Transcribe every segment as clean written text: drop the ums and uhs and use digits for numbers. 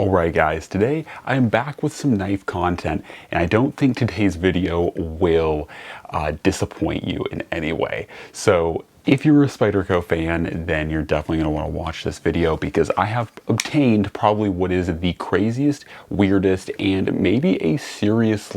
Alright guys, today I'm back with some knife content, and I don't think today's video will disappoint you in any way. So if you're a Spyderco fan, then you're definitely going to want to watch this video, because I have obtained probably what is the craziest, weirdest, and maybe a serious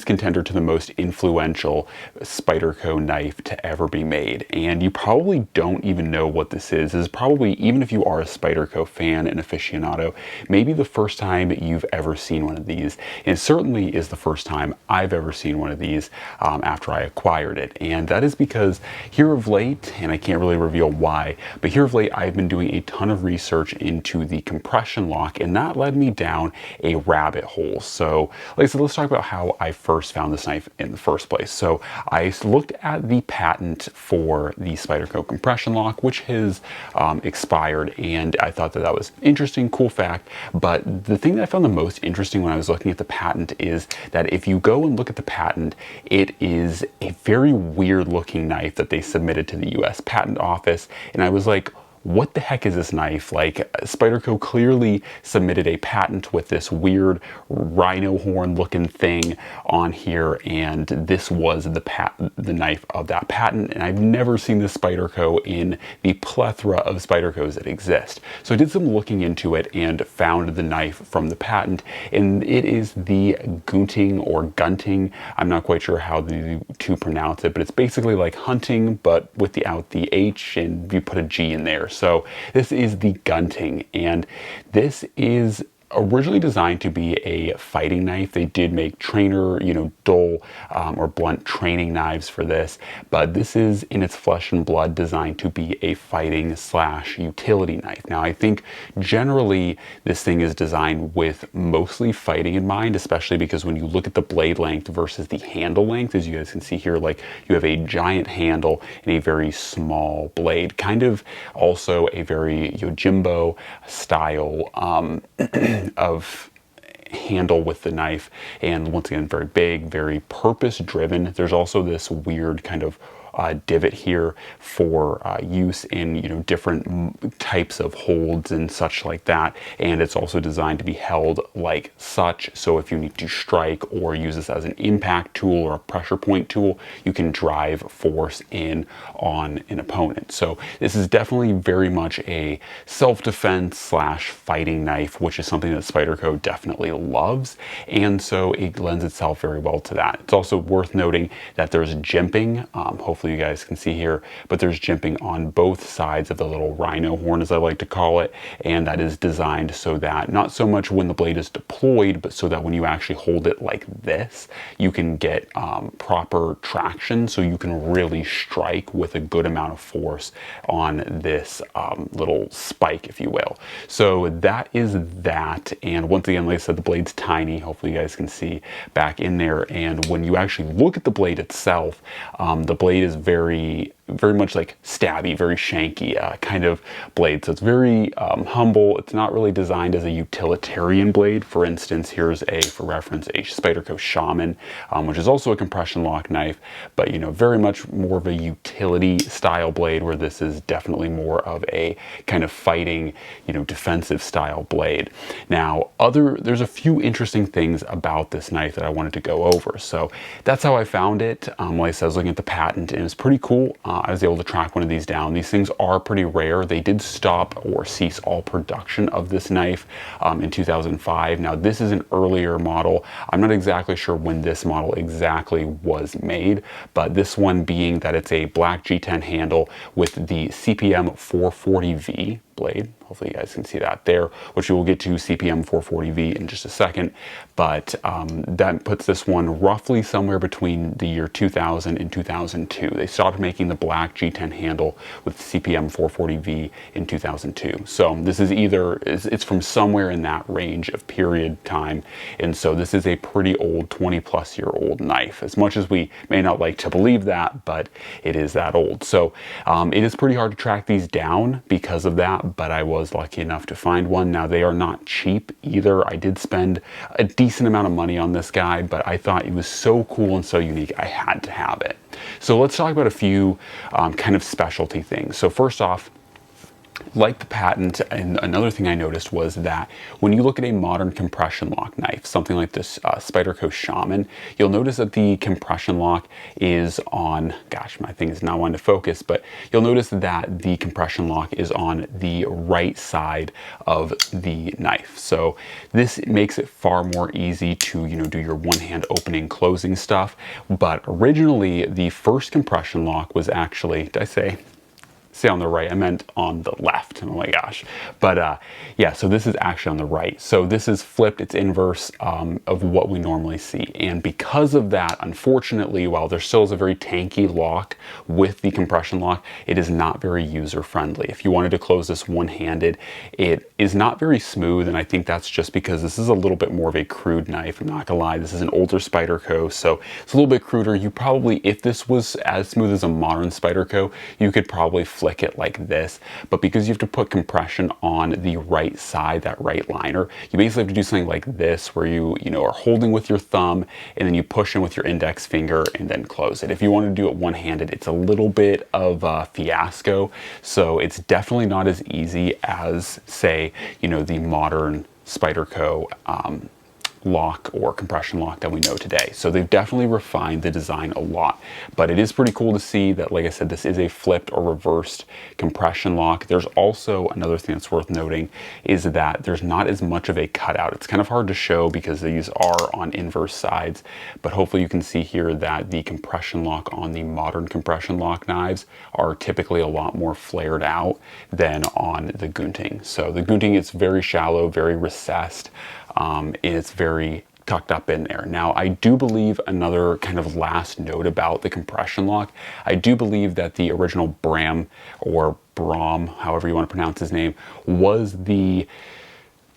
contender to the most influential Spyderco knife to ever be made. And you probably don't even know what this is. This is probably, even if you are a Spyderco fan and aficionado, maybe the first time you've ever seen one of these. And it certainly is the first time I've ever seen one of these after I acquired it. And that is because here of late, and I can't really reveal why, but here of late I've been doing a ton of research into the compression lock, and that led me down a rabbit hole. So like I said, let's talk about how I first found this knife in the first place. So I looked at the patent for the Spyderco compression lock, which has expired, and I thought that that was interesting, cool fact. But the thing that I found the most interesting when I was looking at the patent is that if you go and look at the patent, it is a very weird looking knife that they submitted to the US Patent Office, and I was like, what the heck is this knife? Like, Spyderco clearly submitted a patent with this weird rhino horn looking thing on here, and this was the knife of that patent, and I've never seen this Spyderco in the plethora of Spydercos that exist. So I did some looking into it and found the knife from the patent, and it is the Gunting or Gunting. I'm not quite sure how the two pronounce it, but it's basically like hunting, but without the H, and you put a G in there. So this is the Gunting, and this is originally designed to be a fighting knife. They did make trainer, dull or blunt training knives for this, but this is in its flesh and blood designed to be a fighting / utility knife. Now, I think generally this thing is designed with mostly fighting in mind, especially because when you look at the blade length versus the handle length, as you guys can see here, like you have a giant handle and a very small blade, kind of also a very Yojimbo style of handle with the knife, and once again very big, very purpose driven. There's also this weird kind of divot here for use in different types of holds and such like that, and it's also designed to be held like such, so if you need to strike or use this as an impact tool or a pressure point tool, you can drive force in on an opponent. So this is definitely very much a self-defense / fighting knife, which is something that Spyderco definitely loves, and so it lends itself very well to that. It's also worth noting that there's jimping, hopefully you guys can see here, but there's jimping on both sides of the little rhino horn, as I like to call it, and that is designed so that not so much when the blade is deployed, but so that when you actually hold it like this, you can get proper traction, so you can really strike with a good amount of force on this little spike, if you will. So that is that, and once again, like I said, the blade's tiny. Hopefully you guys can see back in there, and when you actually look at the blade itself, the blade is very much like stabby, very shanky kind of blade. So it's very humble. It's not really designed as a utilitarian blade. For instance, here's for reference, a Spyderco Shaman, which is also a compression lock knife, but very much more of a utility style blade, where this is definitely more of a kind of fighting, defensive style blade. Now, there's a few interesting things about this knife that I wanted to go over. So that's how I found it. Like I said, I was looking at the patent, and it was pretty cool. I was able to track one of these down. These things are pretty rare. They did stop or cease all production of this knife in 2005. Now, this is an earlier model. I'm not exactly sure when this model exactly was made, but this one being that it's a black G10 handle with the CPM 440V blade. Hopefully you guys can see that there, which we will get to CPM 440V in just a second, but that puts this one roughly somewhere between the year 2000 and 2002. They stopped making the black G10 handle with CPM 440V in 2002. So this is it's from somewhere in that range of period time, and so this is a pretty old 20+ year old knife, as much as we may not like to believe that, but it is that old. So it is pretty hard to track these down because of that, but I was lucky enough to find one. Now, they are not cheap either. I did spend a decent amount of money on this guy, but I thought it was so cool and so unique, I had to have it. So let's talk about a few kind of specialty things. So first off, Like the Patent, and another thing I noticed was that when you look at a modern compression lock knife, something like this Spyderco Shaman, you'll notice that the compression lock is on, gosh, my thing is not wanting to focus, but you'll notice that the compression lock is on the right side of the knife. So this makes it far more easy to, do your one-hand opening, closing stuff. But originally, the first compression lock was actually, did I say on the right? I meant on the left. Oh my gosh. But yeah, so this is actually on the right. So this is flipped, it's inverse of what we normally see. And because of that, unfortunately, while there still is a very tanky lock with the compression lock, it is not very user-friendly. If you wanted to close this one-handed, it is not very smooth, and I think that's just because this is a little bit more of a crude knife. I'm not gonna lie, this is an older Spyderco, so it's a little bit cruder. You probably, if this was as smooth as a modern Spyderco, you could probably flick it like this, but because you have to put compression on the right side, that right liner, you basically have to do something like this, where you are holding with your thumb and then you push in with your index finger and then close it. If you want to do it one-handed, it's a little bit of a fiasco, so it's definitely not as easy as, say, the modern Spyderco lock or compression lock that we know today. So they've definitely refined the design a lot, but it is pretty cool to see that, like I said, this is a flipped or reversed compression lock. There's also another thing that's worth noting is that there's not as much of a cutout. It's kind of hard to show because these are on inverse sides, but hopefully you can see here that the compression lock on the modern compression lock knives are typically a lot more flared out than on the Gunting. So the Gunting is very shallow, very recessed, and it's very tucked up in there. Now, I do believe, another kind of last note about the compression lock, I do believe that the original Bram, or Brom, however you want to pronounce his name, was the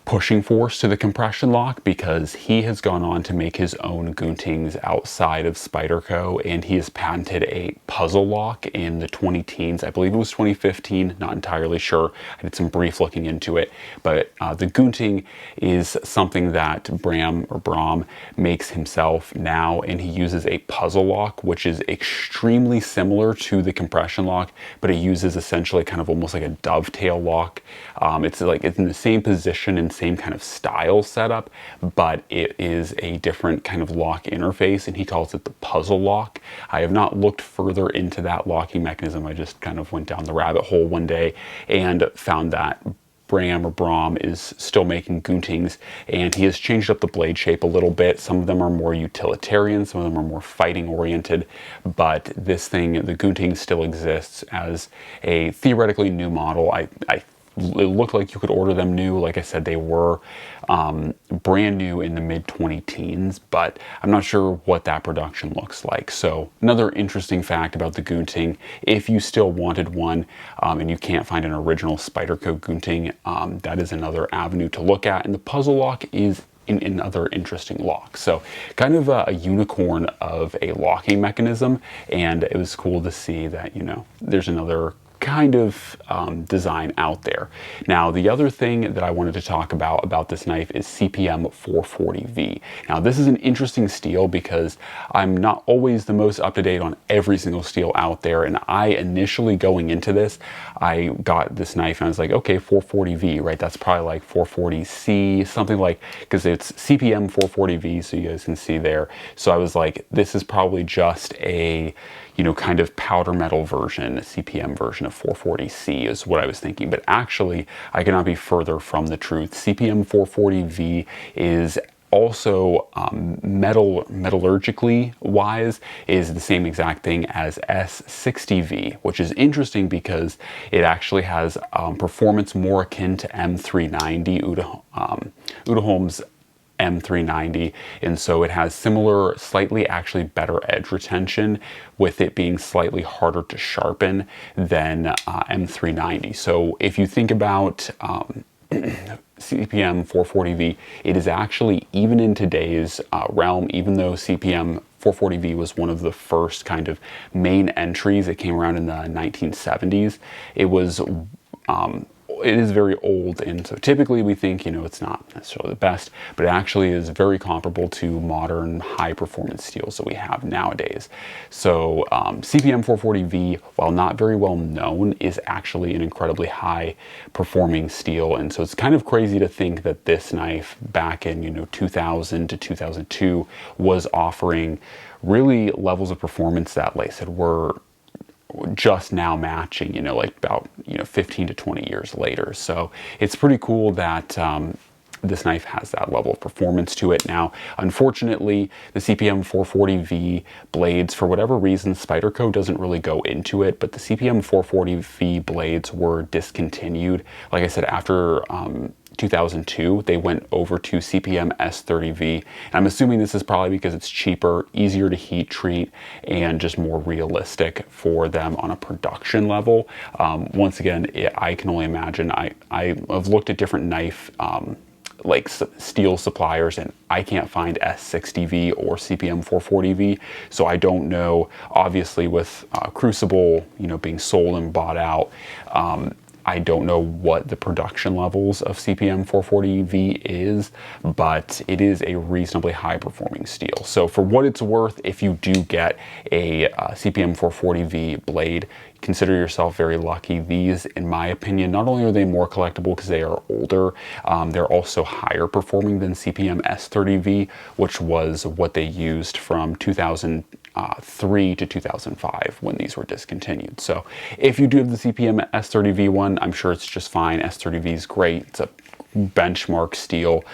pushing force to the compression lock, because he has gone on to make his own Guntings outside of Spyderco, and he has patented a puzzle lock in the 20-teens. I believe it was 2015, not entirely sure. I did some brief looking into it, but the Gunting is something that Bram makes himself now, and he uses a puzzle lock, which is extremely similar to the compression lock, but it uses essentially kind of almost like a dovetail lock. It's in the same position and same kind of style setup, but it is a different kind of lock interface, and he calls it the puzzle lock. I have not looked further into that locking mechanism. I just kind of went down the rabbit hole one day and found that Bram is still making Guntings, and he has changed up the blade shape a little bit. Some of them are more utilitarian, some of them are more fighting oriented, but this thing, the Gunting, still exists as a theoretically new model. It looked like you could order them new. Like I said, they were brand new in the mid-20-teens, but I'm not sure what that production looks like. So another interesting fact about the Gunting, if you still wanted one and you can't find an original Spyderco Gunting, that is another avenue to look at. And the puzzle lock is another interesting lock. So kind of a unicorn of a locking mechanism, and it was cool to see that, there's another kind of design out there. Now, the other thing that I wanted to talk about this knife is CPM 440V. Now, this is an interesting steel because I'm not always the most up to date on every single steel out there, and I initially, going into this, I got this knife and I was like, okay, 440V, right? That's probably like 440C, something like, because it's CPM 440V, so you guys can see there. So I was like, this is probably just a kind of powder metal version, a CPM version of 440C is what I was thinking. But actually, I cannot be further from the truth. CPM 440V is also metallurgically wise is the same exact thing as S60V, which is interesting because it actually has performance more akin to M390, Udaholm's M390, and so it has similar, slightly actually better edge retention, with it being slightly harder to sharpen than M390. So if you think about CPM 440V, it is actually, even in today's realm, even though CPM 440V was one of the first kind of main entries, it came around in the 1970s, it was it is very old, and so typically we think, you know, it's not necessarily the best, but it actually is very comparable to modern high performance steels that we have nowadays. So CPM 440V, while not very well known, is actually an incredibly high performing steel. And so it's kind of crazy to think that this knife back in, you know, 2000 to 2002 was offering really levels of performance that, like I said, were just now matching, you know, like about, you know, 15 to 20 years later. So it's pretty cool that this knife has that level of performance to it. Now, unfortunately, the CPM 440V blades, for whatever reason, Spyderco doesn't really go into it, but the CPM 440V blades were discontinued. Like I said, after 2002, they went over to CPM S30V. And I'm assuming this is probably because it's cheaper, easier to heat treat, and just more realistic for them on a production level. Once again, I can only imagine. I've looked at different knife like steel suppliers, and I can't find S60V or CPM 440V, so I don't know. Obviously, with Crucible, you know, being sold and bought out, I don't know what the production levels of CPM 440V is, but it is a reasonably high performing steel. So for what it's worth, if you do get a CPM 440V blade, consider yourself very lucky. These, in my opinion, not only are they more collectible because they are older, they're also higher performing than CPM S30V, which was what they used from 2003 to 2005 when these were discontinued. So if you do have the CPM S30V one, I'm sure it's just fine. S30V is great. It's a benchmark steel.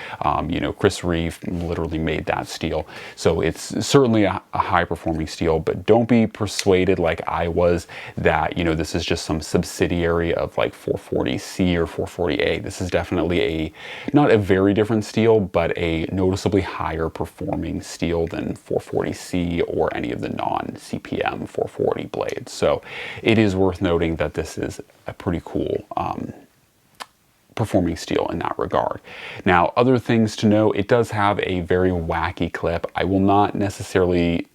You know, Chris Reeve literally made that steel. So it's certainly a high performing steel, but don't be persuaded like I was that, you know, this is just some subsidiary of like 440C or 440A. This is definitely not a very different steel, but a noticeably higher performing steel than 440C or any of the non-CPM 440 blades. So it is worth noting that this is a pretty cool performing steel in that regard. Now, other things to know, it does have a very wacky clip. I will not necessarily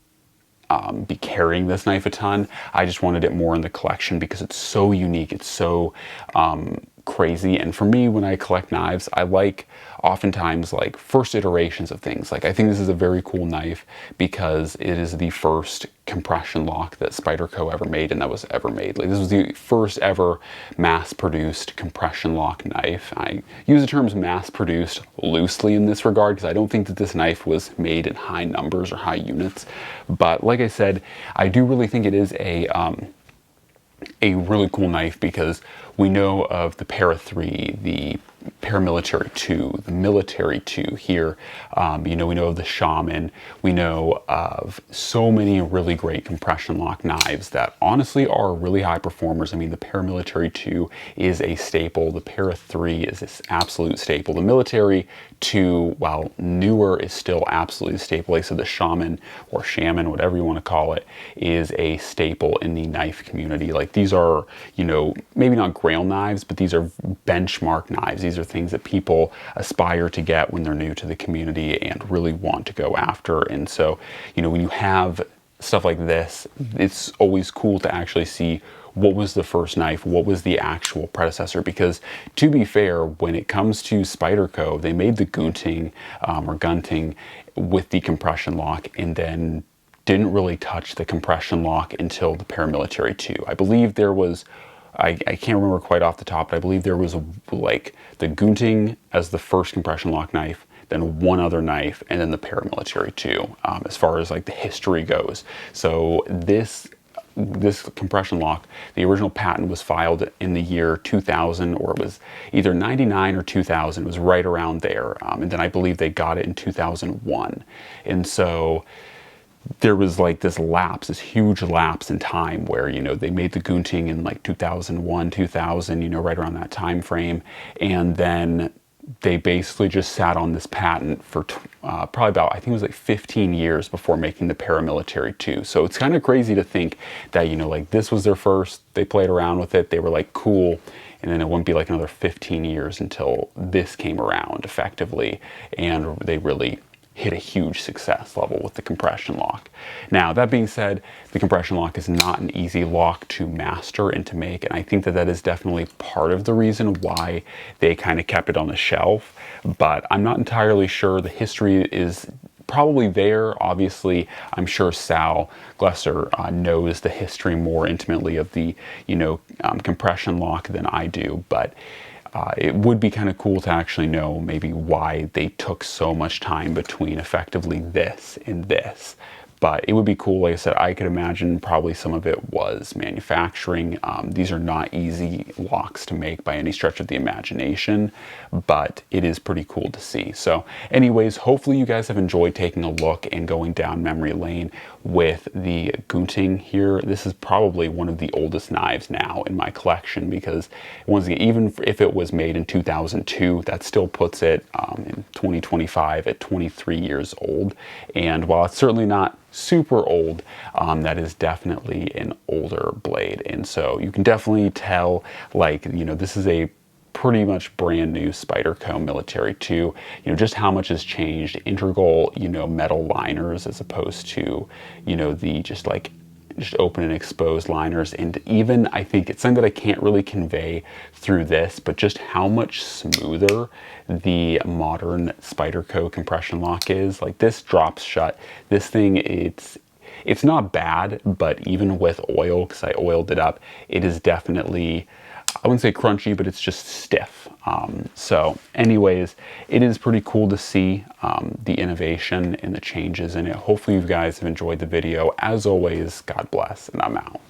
be carrying this knife a ton. I just wanted it more in the collection because it's so unique. It's so crazy. And for me, when I collect knives, I like oftentimes like first iterations of things. Like I think this is a very cool knife because it is the first compression lock that Spyderco ever made and that was ever made. Like this was the first ever mass-produced compression lock knife. I use the terms mass-produced loosely in this regard because I don't think that this knife was made in high numbers or high units. But like I said, I do really think it is a really cool knife because we know of the Para 3, the Paramilitary 2, the Military 2 here. You know, we know of the Shaman. We know of so many really great compression lock knives that honestly are really high performers. I mean, the Paramilitary 2 is a staple. The Para 3 is this absolute staple. The Military 2, while newer, is still absolutely staple. Like I said, the Shaman or Shaman, whatever you want to call it, is a staple in the knife community. Like these are, you know, maybe not grail knives, but these are benchmark knives. These are things that people aspire to get when they're new to the community and really want to go after. And so, you know, when you have stuff like this, it's always cool to actually see what was the first knife, what was the actual predecessor, because to be fair, when it comes to Spyderco, they made the Gunting or Gunting with the compression lock and then didn't really touch the compression lock until the Paramilitary 2. I believe there was, I can't remember quite off the top, but I believe there was like the Gunting as the first compression lock knife, then one other knife, and then the Paramilitary 2, as far as like the history goes. So this compression lock, the original patent was filed in the year 2000, or it was either 99 or 2000. It was right around there. And then I believe they got it in 2001. And so there was like this lapse, this huge lapse in time where, you know, they made the Gunting in like 2001, 2000, you know, right around that time frame. And then they basically just sat on this patent for probably about, I think it was like 15 years before making the Paramilitary 2. So it's kind of crazy to think that, you know, like this was their first, they played around with it, they were like, cool, and then it wouldn't be like another 15 years until this came around effectively, and they really hit a huge success level with the compression lock. Now, that being said, the compression lock is not an easy lock to master and to make, and I think that that is definitely part of the reason why they kind of kept it on the shelf, but I'm not entirely sure. The history is probably there. Obviously, I'm sure Sal Glesser knows the history more intimately of the, compression lock than I do, but it would be kind of cool to actually know maybe why they took so much time between effectively this and this. But it would be cool. Like I said, I could imagine probably some of it was manufacturing. These are not easy locks to make by any stretch of the imagination, but it is pretty cool to see. So anyways, hopefully you guys have enjoyed taking a look and going down memory lane with the Gunting here. This is probably one of the oldest knives now in my collection, because once again, even if it was made in 2002, that still puts it in 2025 at 23 years old. And while it's certainly not super old, that is definitely an older blade. And so you can definitely tell, like, this is a pretty much brand new Spyderco Military 2. Just how much has changed. Integral, metal liners as opposed to, the just open and exposed liners. And even, I think it's something that I can't really convey through this, but just how much smoother the modern Spyderco compression lock is. Like, this drops shut. This thing, it's not bad, but even with oil, because I oiled it up, it is definitely, I wouldn't say crunchy, but it's just stiff. So anyways, it is pretty cool to see the innovation and the changes in it. Hopefully you guys have enjoyed the video. As always, God bless, and I'm out.